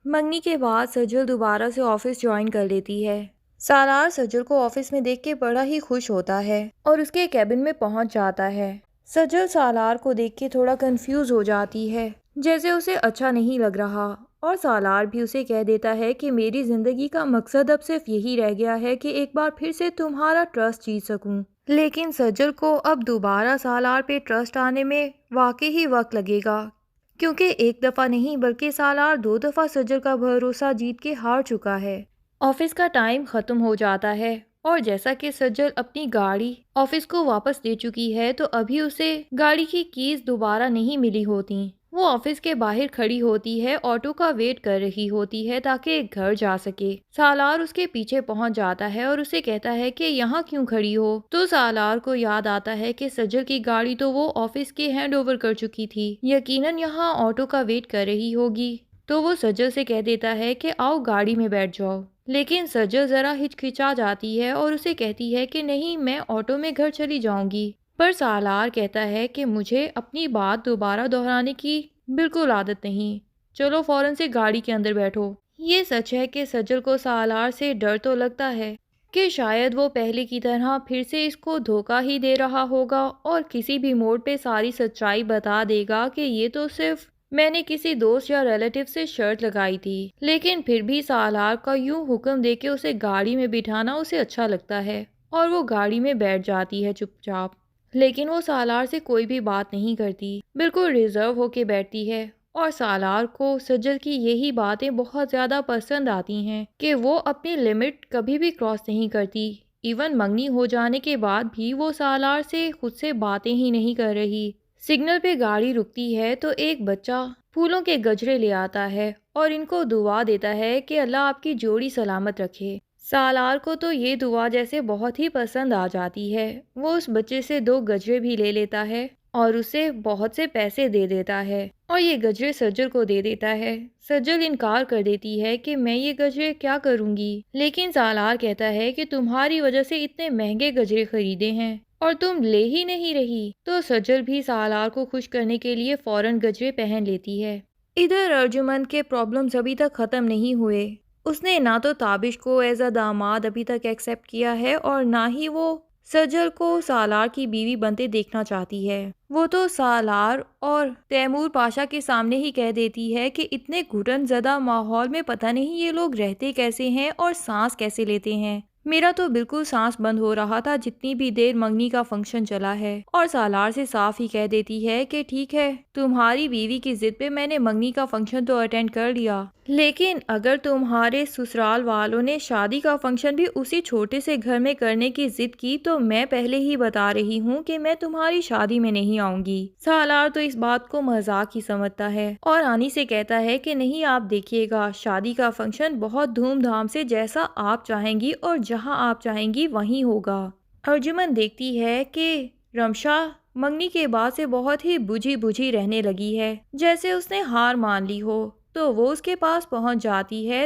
منگنی کے بعد سجل دوبارہ سے آفس جوائن کر لیتی ہے۔ سالار سجل کو آفس میں دیکھ کے بڑا ہی خوش ہوتا ہے اور اس کے کیبن میں پہنچ جاتا ہے۔ سجل سالار کو دیکھ کے تھوڑا کنفیوز ہو جاتی ہے، جیسے اسے اچھا نہیں لگ رہا، اور سالار بھی اسے کہہ دیتا ہے کہ میری زندگی کا مقصد اب صرف یہی رہ گیا ہے کہ ایک بار پھر سے تمہارا ٹرسٹ جیت سکوں۔ لیکن سجل کو اب دوبارہ سالار پہ ٹرسٹ آنے میں واقعی وقت لگے گا، کیونکہ ایک دفعہ نہیں بلکہ سالار 2 دفعہ سجل کا بھروسہ جیت کے ہار چکا ہے۔ آفس کا ٹائم ختم ہو جاتا ہے اور جیسا کہ سجل اپنی گاڑی آفس کو واپس دے چکی ہے تو ابھی اسے گاڑی کی کیز دوبارہ نہیں ملی ہوتی۔ وہ آفس کے باہر کھڑی ہوتی ہے، آٹو کا ویٹ کر رہی ہوتی ہے تاکہ گھر جا سکے۔ سالار اس کے پیچھے پہنچ جاتا ہے اور اسے کہتا ہے کہ یہاں کیوں کھڑی ہو؟ تو سالار کو یاد آتا ہے کہ سجل کی گاڑی تو وہ آفس کے ہینڈ اوور کر چکی تھی، یقیناً یہاں آٹو کا ویٹ کر رہی ہوگی۔ تو وہ سجل سے کہہ دیتا ہے کہ آؤ گاڑی میں بیٹھ جاؤ، لیکن سجل ذرا ہچکچا جاتی ہے اور اسے کہتی ہے کہ نہیں، میں آٹو میں گھر چلی جاؤں گی۔ پر سالار کہتا ہے کہ مجھے اپنی بات دوبارہ دہرانے کی بالکل عادت نہیں، چلو فوراً سے گاڑی کے اندر بیٹھو۔ یہ سچ ہے کہ سجل کو سالار سے ڈر تو لگتا ہے کہ شاید وہ پہلے کی طرح پھر سے اس کو دھوکہ ہی دے رہا ہوگا اور کسی بھی موڑ پہ ساری سچائی بتا دے گا کہ یہ تو صرف میں نے کسی دوست یا ریلیٹیو سے شرط لگائی تھی۔ لیکن پھر بھی سالار کا یوں حکم دے کے اسے گاڑی میں بٹھانا اسے اچھا لگتا ہے اور وہ گاڑی میں بیٹھ جاتی ہے چپ چاپ۔ لیکن وہ سالار سے کوئی بھی بات نہیں کرتی، بالکل ریزرو ہو کے بیٹھتی ہے، اور سالار کو سجل کی یہی باتیں بہت زیادہ پسند آتی ہیں کہ وہ اپنی لمٹ کبھی بھی کراس نہیں کرتی۔ ایون منگنی ہو جانے کے بعد بھی وہ سالار سے خود سے باتیں ہی نہیں کر رہی۔ سگنل پہ گاڑی رکتی ہے تو ایک بچہ پھولوں کے گجرے لے آتا ہے اور ان کو دعا دیتا ہے کہ اللہ آپ کی جوڑی سلامت رکھے۔ سالار کو تو یہ دعا جیسے بہت ہی پسند آ جاتی ہے، وہ اس بچے سے 2 گجرے بھی لے لیتا ہے اور اسے بہت سے پیسے دے دیتا ہے اور یہ گجرے سجل کو دے دیتا ہے۔ سجل انکار کر دیتی ہے کہ میں یہ گجرے کیا کروں گی، لیکن سالار کہتا ہے کہ تمہاری وجہ سے اتنے مہنگے گجرے خریدے ہیں اور تم لے ہی نہیں رہی۔ تو سجل بھی سالار کو خوش کرنے کے لیے فوراً گجرے پہن لیتی ہے۔ ادھر ارجمن کے پرابلمز ابھی تک ختم نہیں ہوئے۔ اس نے نہ تو تابش کو ایز اے داماد ابھی تک ایکسیپٹ کیا ہے اور نہ ہی وہ سجل کو سالار کی بیوی بنتے دیکھنا چاہتی ہے۔ وہ تو سالار اور تیمور پاشا کے سامنے ہی کہہ دیتی ہے کہ اتنے گھٹن زدہ ماحول میں پتہ نہیں یہ لوگ رہتے کیسے ہیں اور سانس کیسے لیتے ہیں۔ میرا تو بالکل سانس بند ہو رہا تھا جتنی بھی دیر منگنی کا فنکشن چلا ہے۔ اور سالار سے صاف ہی کہہ دیتی ہے کہ ٹھیک ہے، تمہاری بیوی کی ضد پہ میں نے منگنی کا فنکشن تو اٹینڈ کر لیا، لیکن اگر تمہارے سسرال والوں نے شادی کا فنکشن بھی اسی چھوٹے سے گھر میں کرنے کی ضد کی تو میں پہلے ہی بتا رہی ہوں کہ میں تمہاری شادی میں نہیں آؤں گی۔ سالار تو اس بات کو مذاق ہی سمجھتا ہے اور آنی سے کہتا ہے کہ نہیں، آپ دیکھیے گا، شادی کا فنکشن بہت دھوم دھام سے جیسا آپ چاہیں گی اور جہاں آپ چاہیں گی وہیں ہوگا۔ ارجمن دیکھتی ہے کہ رمشا منگنی کے بعد سے بہت ہی بجھی بجھی رہنے لگی ہے، جیسے اس نے ہار مان لی ہو۔ تو وہ اس کے پاس پہنچ جاتی ہے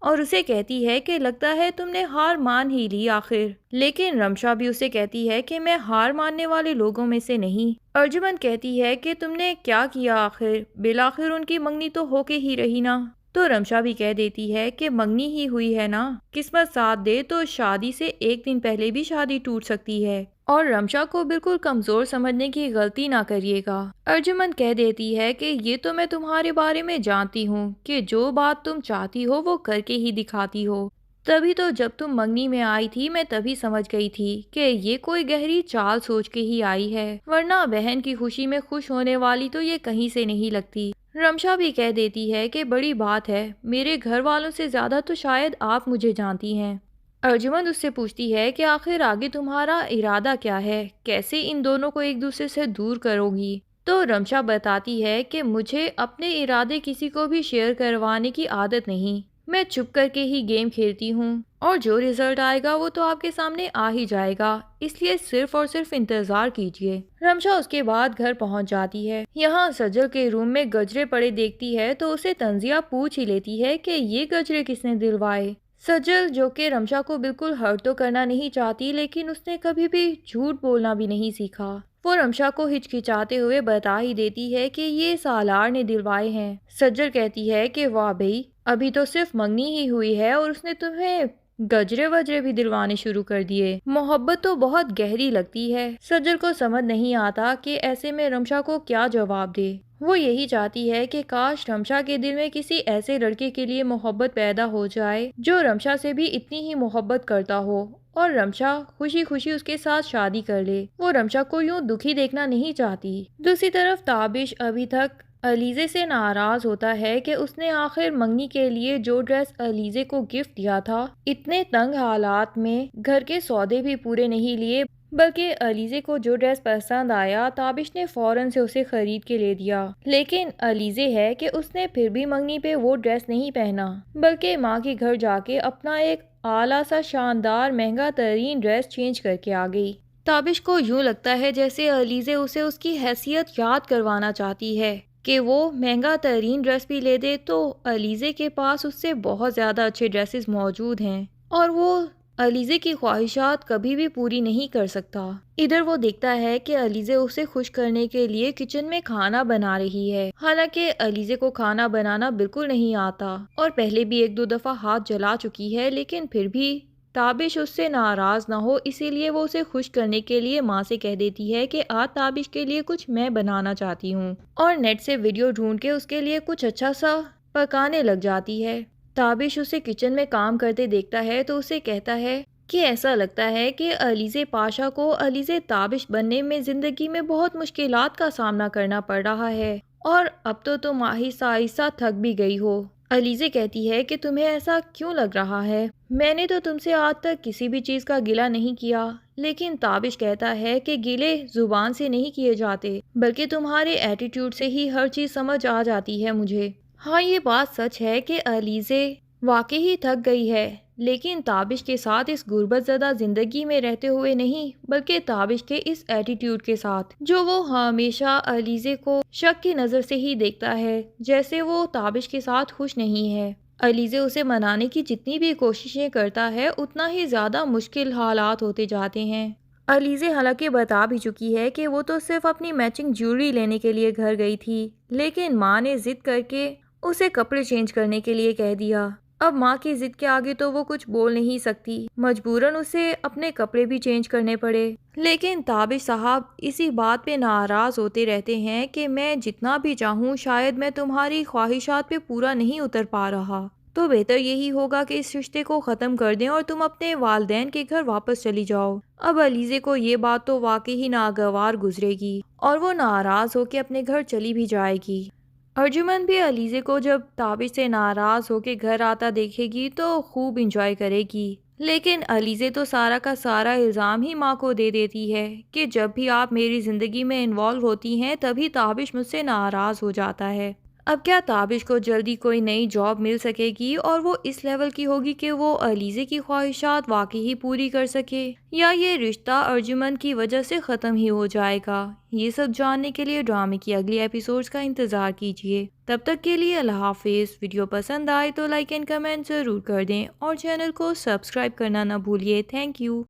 اور اسے کہتی ہے کہ لگتا ہے تم نے ہار مان ہی لی آخر۔ لیکن رمشا بھی اسے کہتی ہے کہ میں ہار ماننے والے لوگوں میں سے نہیں۔ ارجمن کہتی ہے کہ تم نے کیا کیا آخر، بالآخر ان کی منگنی تو ہو کے ہی رہی نا۔ تو رمشا بھی کہہ دیتی ہے کہ منگنی ہی ہوئی ہے نا، قسمت ساتھ دے تو شادی سے 1 دن پہلے بھی شادی ٹوٹ سکتی ہے، اور رمشا کو بالکل کمزور سمجھنے کی غلطی نہ کریے گا۔ ارجمن کہہ دیتی ہے کہ یہ تو میں تمہارے بارے میں جانتی ہوں کہ جو بات تم چاہتی ہو وہ کر کے ہی دکھاتی ہو، تبھی تو جب تم منگنی میں آئی تھی میں تبھی سمجھ گئی تھی کہ یہ کوئی گہری چال سوچ کے ہی آئی ہے، ورنہ بہن کی خوشی میں خوش ہونے والی تو یہ کہیں سے نہیں لگتی۔ رمشا بھی کہہ دیتی ہے کہ بڑی بات ہے، میرے گھر والوں سے زیادہ تو شاید آپ مجھے جانتی ہیں۔ ارجمن اس سے پوچھتی ہے کہ آخر آگے تمہارا ارادہ کیا ہے، کیسے ان دونوں کو ایک دوسرے سے دور کرو گی؟ تو رمشا بتاتی ہے کہ مجھے اپنے ارادے کسی کو بھی شیئر کروانے کی عادت نہیں، میں چھپ کر کے ہی گیم کھیلتی ہوں اور جو رزلٹ آئے گا وہ تو آپ کے سامنے آ ہی جائے گا، اس لیے صرف اور صرف انتظار کیجیے۔ رمشا اس کے بعد گھر پہنچ جاتی ہے۔ یہاں سجل کے روم میں گجرے پڑے دیکھتی ہے تو اسے تنزیہ پوچھ ہی لیتی ہے کہ یہ گجرے کس نے دلوائے۔ سجل جو کہ رمشا کو بالکل ہرٹ تو کرنا نہیں چاہتی، لیکن اس نے کبھی بھی جھوٹ بولنا بھی نہیں سیکھا، وہ رمشا کو ہچکچاتے ہوئے بتا ہی دیتی ہے کہ یہ سالار نے دلوائے ہیں۔ سجل کہتی ہے کہ واہ بھئی، ابھی تو صرف منگنی ہی ہوئی ہے اور اس نے تمہیں گجرے وجرے بھی دلوانے شروع کر دیے۔ محبت تو بہت گہری لگتی ہے۔ سجل کو سمجھ نہیں آتا کہ ایسے میں رمشا کو کیا جواب دے۔ وہ یہی چاہتی ہے کہ کاش رمشا کے دل میں کسی ایسے لڑکے کے لیے محبت پیدا ہو جائے جو رمشا سے بھی اتنی ہی محبت کرتا ہو اور رمشا خوشی خوشی اس کے ساتھ شادی کر لے۔ وہ رمشا کو یوں دکھی دیکھنا نہیں چاہتی۔ دوسری طرف تابش ابھی تک علیزے سے ناراض ہوتا ہے کہ اس نے آخر منگنی کے لیے جو ڈریس علیزے کو گفٹ دیا تھا، اتنے تنگ حالات میں گھر کے سودے بھی پورے نہیں لیے، بلکہ علیزے کو جو ڈریس پسند آیا تابش نے فوراً سے اسے خرید کے لے دیا۔ لیکن علیزے ہے کہ اس نے پھر بھی منگنی پہ وہ ڈریس نہیں پہنا، بلکہ ماں کے گھر جا کے اپنا ایک اعلیٰ سا شاندار مہنگا ترین ڈریس چینج کر کے آ گئی۔ تابش کو یوں لگتا ہے جیسے علیزے اسے اس کی حیثیت یاد کروانا چاہتی ہے کہ وہ مہنگا ترین ڈریس بھی لے دے تو علیزے کے پاس اس سے بہت زیادہ اچھے ڈریسز موجود ہیں اور وہ علیزے کی خواہشات کبھی بھی پوری نہیں کر سکتا۔ ادھر وہ دیکھتا ہے کہ علیزے اسے خوش کرنے کے لیے کچن میں کھانا بنا رہی ہے، حالانکہ علیزے کو کھانا بنانا بالکل نہیں آتا اور پہلے بھی ایک دو دفعہ ہاتھ جلا چکی ہے، لیکن پھر بھی تابش اس سے ناراض نہ ہو اسی لیے وہ اسے خوش کرنے کے لیے ماں سے کہہ دیتی ہے کہ آج تابش کے لیے کچھ میں بنانا چاہتی ہوں، اور نیٹ سے ویڈیو ڈھونڈ کے اس کے لیے کچھ اچھا سا پکانے لگ جاتی ہے۔ تابش اسے کچن میں کام کرتے دیکھتا ہے تو اسے کہتا ہے کہ ایسا لگتا ہے کہ علیزے پاشا کو علیزے تابش بننے میں زندگی میں بہت مشکلات کا سامنا کرنا پڑ رہا ہے اور اب تو تم آہستہ آہستہ تھک بھی گئی ہو۔ علیزے کہتی ہے کہ تمہیں ایسا کیوں لگ رہا ہے؟ میں نے تو تم سے آج تک کسی بھی چیز کا گلہ نہیں کیا، لیکن تابش کہتا ہے کہ گلے زبان سے نہیں کیے جاتے بلکہ تمہارے ایٹیٹیوڈ سے ہی ہر چیز سمجھ آ جاتی ہے مجھے۔ ہاں یہ بات سچ ہے کہ علیزے واقعی ہی تھک گئی ہے، لیکن تابش کے ساتھ اس غربت زدہ زندگی میں رہتے ہوئے نہیں بلکہ تابش کے اس ایٹیٹیوڈ کے ساتھ جو وہ ہمیشہ علیزے کو شک کی نظر سے ہی دیکھتا ہے، جیسے وہ تابش کے ساتھ خوش نہیں ہے۔ علیزے اسے منانے کی جتنی بھی کوششیں کرتا ہے اتنا ہی زیادہ مشکل حالات ہوتے جاتے ہیں۔ علیزے حالانکہ بتا بھی چکی ہے کہ وہ تو صرف اپنی میچنگ جیولری لینے کے لیے گھر گئی تھی، لیکن ماں نے ضد کر کے اسے کپڑے چینج کرنے کے لیے کہہ دیا۔ اب ماں کی ضد کے آگے تو وہ کچھ بول نہیں سکتی، مجبوراً اسے اپنے کپڑے بھی چینج کرنے پڑے۔ لیکن تابش صاحب اسی بات پہ ناراض ہوتے رہتے ہیں کہ میں جتنا بھی چاہوں شاید میں تمہاری خواہشات پہ پورا نہیں اتر پا رہا، تو بہتر یہی ہوگا کہ اس رشتے کو ختم کر دیں اور تم اپنے والدین کے گھر واپس چلی جاؤ۔ اب علیزے کو یہ بات تو واقعی ہی ناگوار گزرے گی اور وہ ناراض ہو کے اپنے گھر چلی بھی جائے گی۔ ارجمن بھی علیزے کو جب تابش سے ناراض ہو کے گھر آتا دیکھے گی تو خوب انجوائے کرے گی، لیکن علیزے تو سارا کا سارا الزام ہی ماں کو دے دیتی ہے کہ جب بھی آپ میری زندگی میں انوالو ہوتی ہیں تبھی تابش مجھ سے ناراض ہو جاتا ہے۔ اب کیا تابش کو جلدی کوئی نئی جاب مل سکے گی اور وہ اس لیول کی ہوگی کہ وہ علیزے کی خواہشات واقعی ہی پوری کر سکے، یا یہ رشتہ ارجمن کی وجہ سے ختم ہی ہو جائے گا؟ یہ سب جاننے کے لیے ڈرامے کی اگلی ایپیسوڈز کا انتظار کیجیے۔ تب تک کے لیے اللہ حافظ۔ ویڈیو پسند آئے تو لائک اینڈ کمنٹ ضرور کر دیں اور چینل کو سبسکرائب کرنا نہ بھولیے۔ Thank you.